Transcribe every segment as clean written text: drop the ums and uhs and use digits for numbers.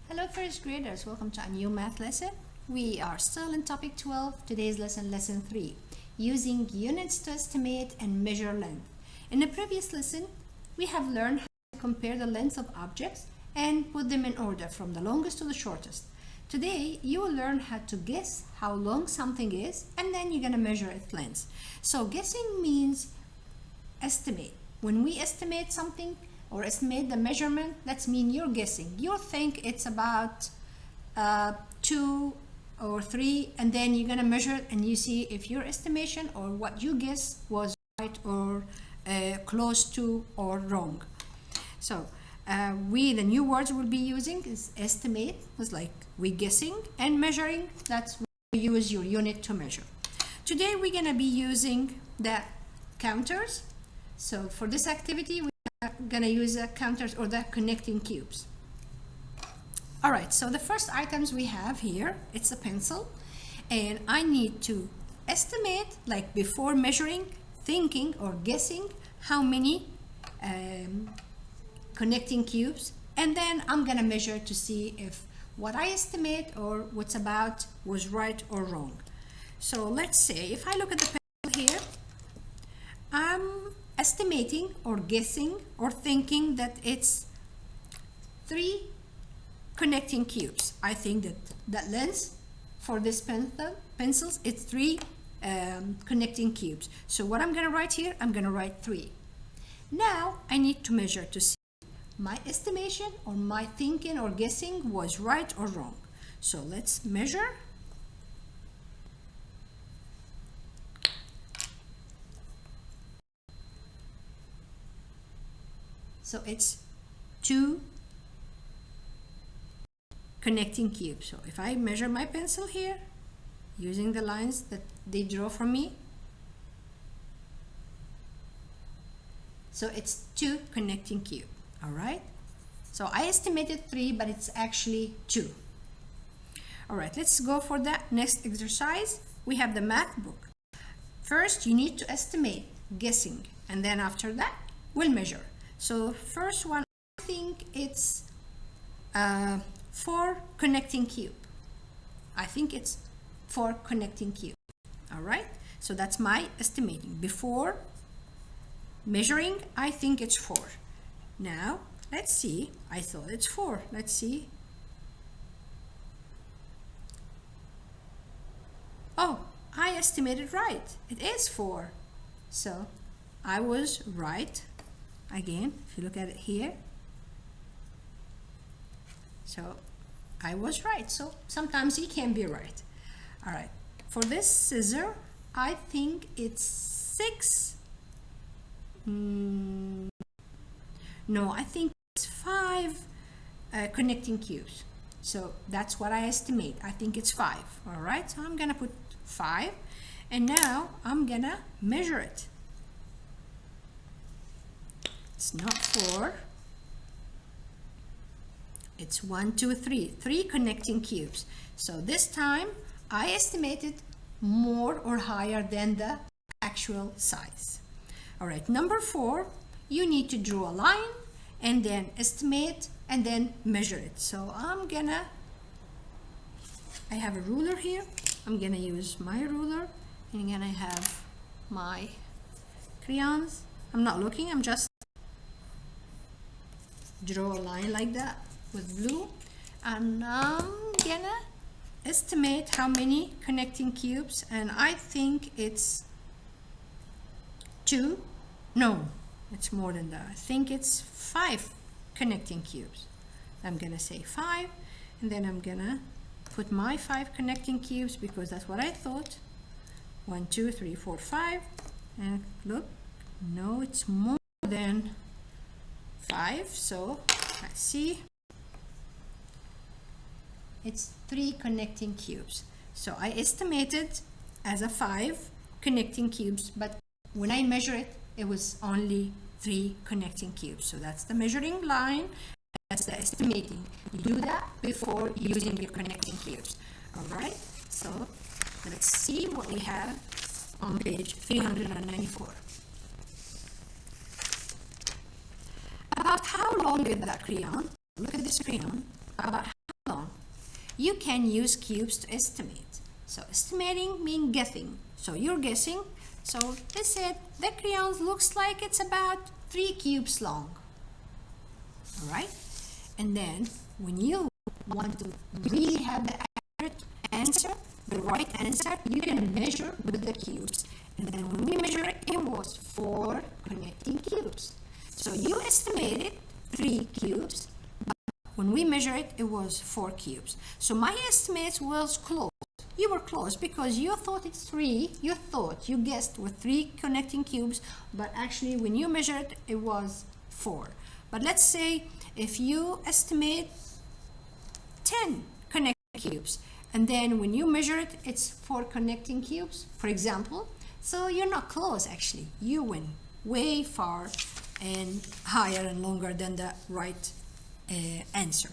Hello first graders, welcome to a new math lesson. We are still in topic 12, today's lesson 3, using units to estimate and measure length. In the previous lesson, we have learned how to compare the lengths of objects and put them in order from the longest to the shortest. Today, you will learn how to guess how long something is and then you're going to measure its length. So guessing means estimate. When we estimate something, or estimate the measurement, that's mean you're guessing. You think it's about 2 or 3, and then you're gonna measure it and you see if your estimation or what you guess was right or close to or wrong. So the new words we'll be using is estimate, is like we guessing, and measuring, that's when you use your unit to measure. Today we're gonna be using the counters. So for this activity, gonna use the counters or the connecting cubes. All right, so the first items we have here, it's a pencil, and I need to estimate, like before measuring, thinking or guessing how many connecting cubes, and then I'm gonna measure to see if what I estimate or what's about was right or wrong. So let's say if I look at the pencil here, I'm estimating or guessing or thinking that it's 3 connecting cubes. I think that length for this pencils, it's 3 connecting cubes. So what I'm gonna write here, I'm gonna write 3. Now I need to measure to see my estimation or my thinking or guessing was right or wrong. So let's measure. So it's 2 connecting cubes. So if I measure my pencil here, using the lines that they draw for me, so it's 2 connecting cube. All right. So I estimated 3, but it's actually 2. All right, let's go for the next exercise. We have the math book. First, you need to estimate, guessing, and then after that, we'll measure. So first one, I think it's 4 connecting cube. I think it's 4 connecting cube. All right, so that's my estimating. Before measuring, I think it's 4. Now, let's see. I thought it's 4. Let's see. Oh, I estimated right. It is 4. So I was right. Again, if you look at it here, so I was right. So sometimes he can be right. All right, for this scissor, I think it's 6. No, I think it's 5 connecting cubes. So that's what I estimate. I think it's 5. All right, so I'm gonna put 5, and now I'm gonna measure it. It's not 4. It's 1, 2, 3. 3 connecting cubes. So this time I estimated more or higher than the actual size. All right, number 4, you need to draw a line and then estimate and then measure it. So I have a ruler here. I'm gonna use my ruler, and again I have my crayons. I'm not looking, I'm just draw a line like that with blue, and I'm gonna estimate how many connecting cubes, and I think it's 2. No, it's more than that. I think it's 5 connecting cubes. I'm gonna say 5, and then I'm gonna put my 5 connecting cubes because that's what I thought. 1, 2, 3, 4, 5, and look, no, it's more than 5. So let's see, it's 3 connecting cubes. So I estimated as a 5 connecting cubes, but when I measure it, it was only 3 connecting cubes. So that's the measuring line, that's the estimating. You do that before using your connecting cubes. All right, so let's see what we have on page 394. About how long is that crayon? Look at this crayon. About how long. You can use cubes to estimate. So estimating means guessing. So you're guessing. So they said the crayon looks like it's about 3 cubes long. All right? And then when you want to really have the accurate answer, the right answer, you can measure with the cubes. And then when we measure it, it was 4 connecting cubes. So you estimated 3 cubes, but when we measure it, it was 4 cubes. So my estimate was close. You were close because you thought it's 3. You guessed with 3 connecting cubes, but actually when you measured it, it was 4. But let's say if you estimate 10 connecting cubes, and then when you measure it, it's 4 connecting cubes, for example. So you're not close actually. You went way far and higher and longer than the right answer.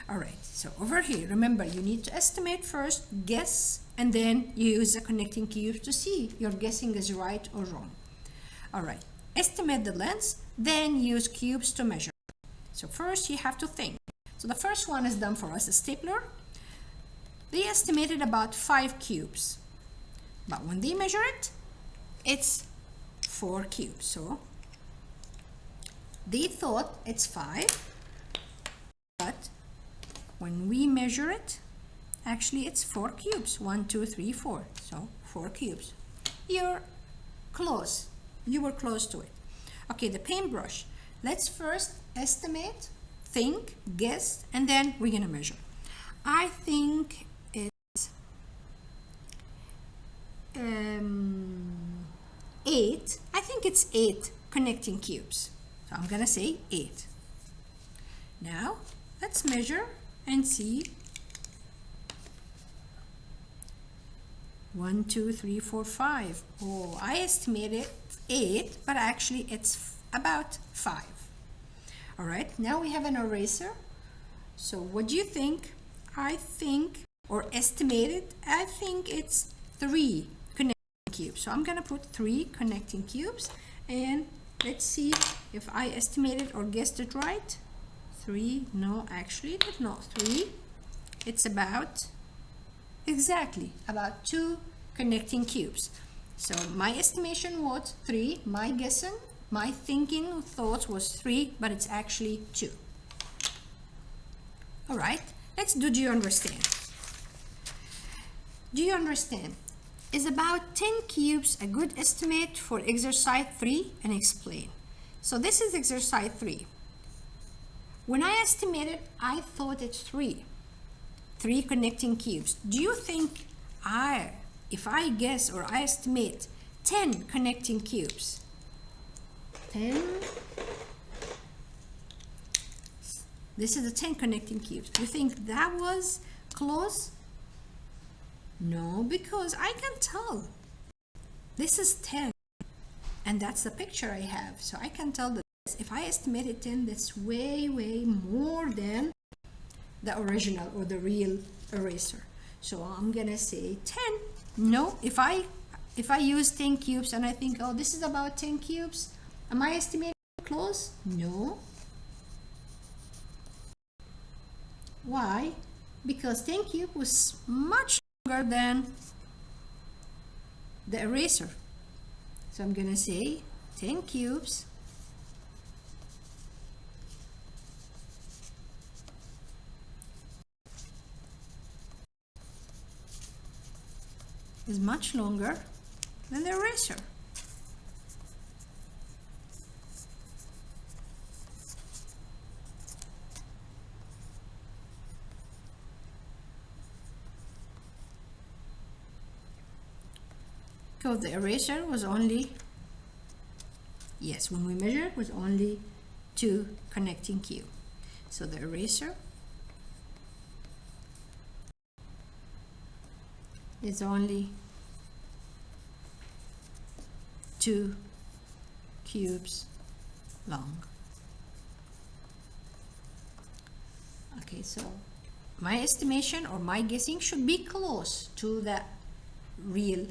All right, so over here, remember you need to estimate first, guess, and then you use the connecting cubes to see your guessing is right or wrong. All right, estimate the length, then use cubes to measure. So first you have to think. So the first one is done for us, a stapler. They estimated about 5 cubes, but when they measure it, it's 4 cubes. So they thought it's 5, but when we measure it, actually it's 4 cubes. 1, 2, 3, 4. So 4 cubes. You're close. You were close to it. Okay, the paintbrush. Let's first estimate, think, guess, and then we're gonna measure. I think it's 8. I think it's 8 connecting cubes. So I'm gonna say 8. Now let's measure and see. 1, 2, 3, 4, 5. Oh, I estimated 8, but actually it's about 5. All right, now we have an eraser. So what do you think? I think, or estimated, I think it's 3 connecting cubes. So I'm gonna put 3 connecting cubes, and let's see if I estimated or guessed it right. 3, no, actually it's not 3. It's about, exactly, about 2 connecting cubes. So my estimation was 3, my guessing, my thinking thought was 3, but it's actually 2. All right, let's do you understand? Do you understand? Is about 10 cubes a good estimate for exercise 3? And explain. So this is exercise 3. When I estimated, I thought it's 3 connecting cubes. Do you think if I guess or I estimate 10 connecting cubes, 10, this is the 10 connecting cubes, do you think that was close? No, because I can tell this is 10 and that's the picture I have, so I can tell that if I estimated 10, that's way more than the original or the real eraser. So I'm gonna say 10. No, if I use 10 cubes and I think, oh, this is about 10 cubes, am I estimating close? No. Why? Because 10 cubes was much longer than the eraser. So I'm gonna say 10 cubes is much longer than the eraser. Because the eraser was only, yes, when we measured it was only 2 connecting cubes. So the eraser is only 2 cubes long. Okay, so my estimation or my guessing should be close to the real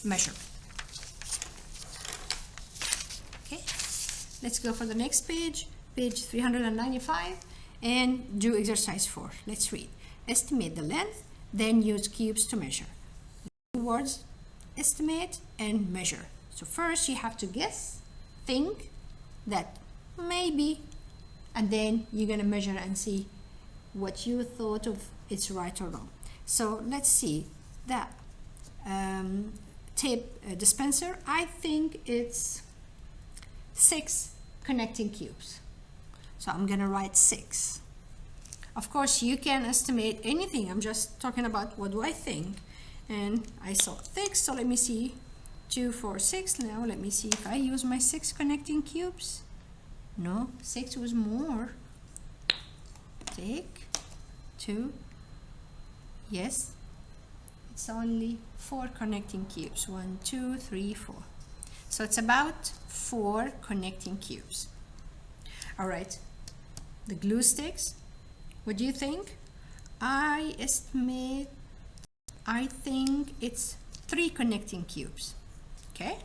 measurement. Okay, let's go for the next page, page 395. and do exercise 4. Let's read. Estimate the length, then use cubes to measure. Words, estimate and measure. So first you have to guess, think that maybe, and then you're going to measure and see what you thought of it's right or wrong. So let's see that tape dispenser. I think it's 6 connecting cubes. So I'm going to write 6. Of course, you can estimate anything. I'm just talking about what do I think. And I saw 6, so let me see. 2, 4, 6. Now let me see if I use my 6 connecting cubes. No, 6 was more. Take 2. Yes, it's only 4 connecting cubes. 1, 2, 3, 4. So it's about 4 connecting cubes. All right, the glue sticks. What do you think? I think it's 3 connecting cubes. Okay,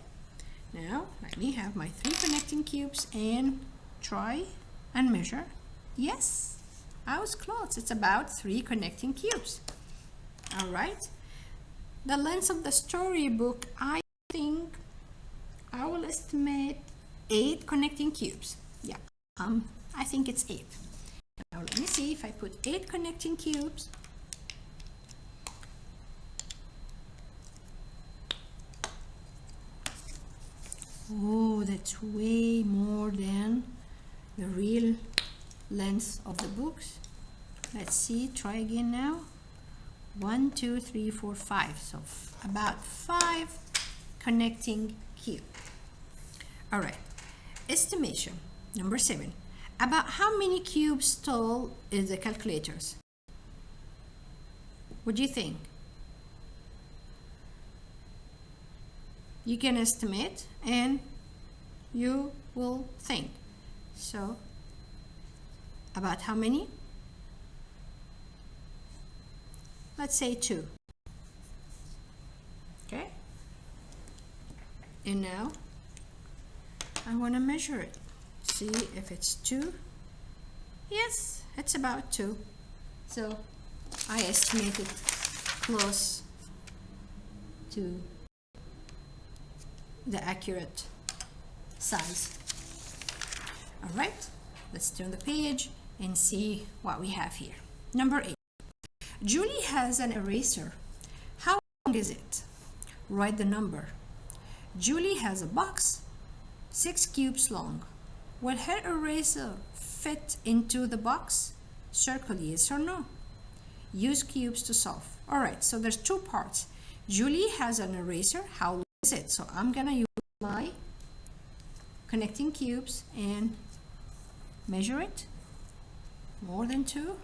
now let me have my 3 connecting cubes and try and measure. Yes, I was close. It's about 3 connecting cubes. All right, the length of the storybook, I think I will estimate 8 connecting cubes. Yeah, I think it's 8. Now let me see if I put 8 connecting cubes. Oh, that's way more than the real length of the books. Let's see, try again now. 1, 2, 3, 4, 5. So about 5 connecting cubes. All right, estimation number 7. About how many cubes tall is the calculators? What do you think? You can estimate and you will think. So, about how many? Let's say 2. Okay? And now, I want to measure it. See if it's 2. Yes, it's about 2. So I estimated close to the accurate size. All right, let's turn the page and see what we have here. Number 8. Julie has an eraser. How long is it? Write the number. Julie has a box 6 cubes long. Will her eraser fit into the box? Circle yes or no. Use cubes to solve. All right, so there's 2 parts. Julie has an eraser. How long is it? So I'm gonna use my connecting cubes and measure it. More than 2.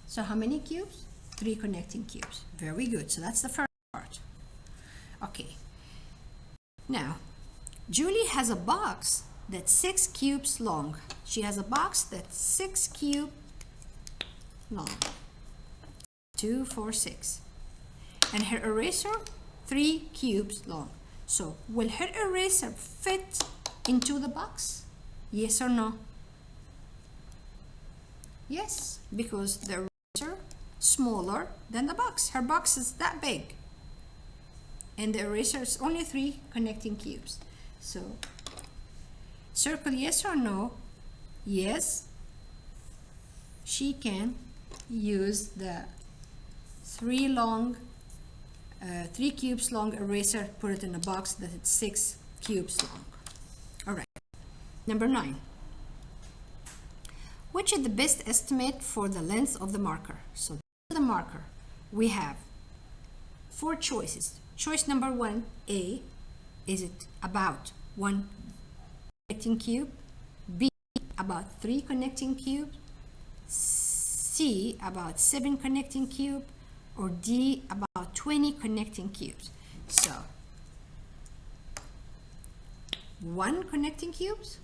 So how many cubes? 3 connecting cubes. Very good. So that's the first part. Okay. Now, Julie has a box that's 6 cubes long. She has a box that's 6 cubes long. 2, 4, 6. And her eraser, 3 cubes long. So, will her eraser fit into the box? Yes or no? Yes, because the eraser is smaller than the box. Her box is that big. And the eraser is only 3 connecting cubes. So, circle yes or no. Yes, she can use the 3 cubes long eraser, put it in a box that it's 6 cubes long. All right. Number 9. Which is the best estimate for the length of the marker? So the marker, we have 4 choices. Choice number 1, A, is it about 1 connecting cube? B, about 3 connecting cubes? C, about 7 connecting cube? Or D, about 20 connecting cubes? So, 1 connecting cubes,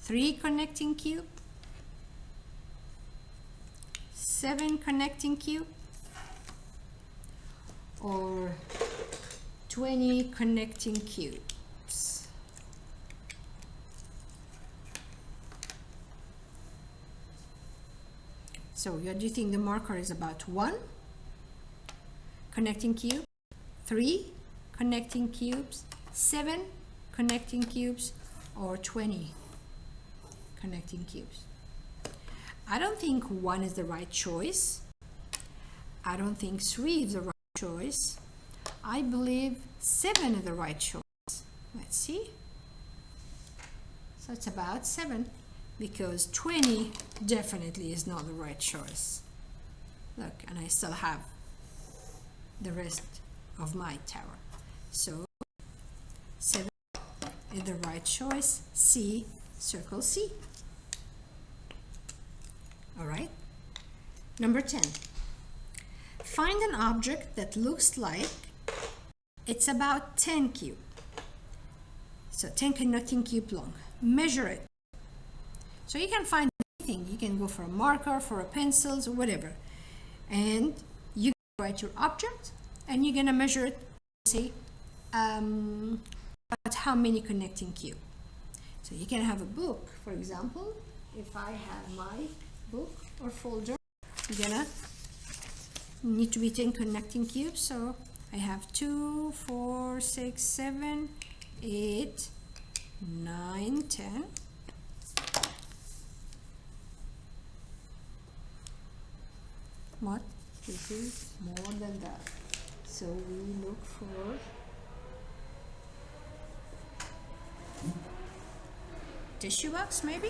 3 connecting cube, 7 connecting cube, or 20 connecting cubes. So what do you think the marker is about? 1 connecting cube, 3 connecting cubes, 7 connecting cubes, or 20 connecting cubes? I don't think 1 is the right choice. I don't think 3 is the right choice. I believe 7 is the right choice. Let's see. So it's about 7, because 20 definitely is not the right choice. Look, and I still have the rest of my tower. So 7 is the right choice. C, circle C. All right. Number 10. Find an object that looks like it's about 10 cube. So 10 connecting cube long. Measure it. So you can find anything. You can go for a marker, for a pencils, or whatever. And you write your object, and you're gonna measure it. Say about how many connecting cube. So you can have a book, for example. If I have my book or folder, you're gonna need to be 10 connecting cubes. So I have 2, 4, 6, 7, 8, 9, 10. What? This is more than that. So we look for tissue box, maybe?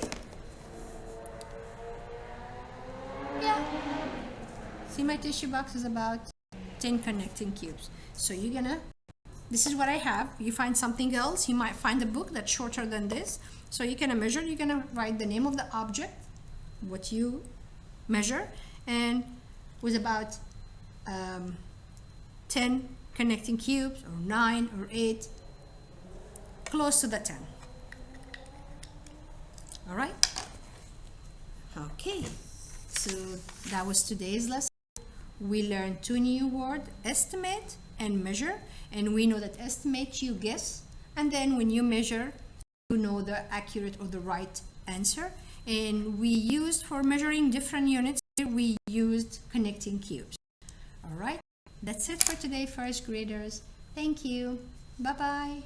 Yeah. See, my tissue box is about 10 connecting cubes. So you're gonna, this is what I have. You find something else, you might find a book that's shorter than this. So you're gonna measure, you're gonna write the name of the object, what you measure, and with about 10 connecting cubes, or 9 or 8, close to the 10. All right? Okay, so that was today's lesson. We learned 2 new words, estimate and measure, and we know that estimate you guess, and then when you measure, you know the accurate or the right answer. And we used, for measuring different units, we used connecting cubes. All right, that's it for today, first graders. Thank you. Bye-bye.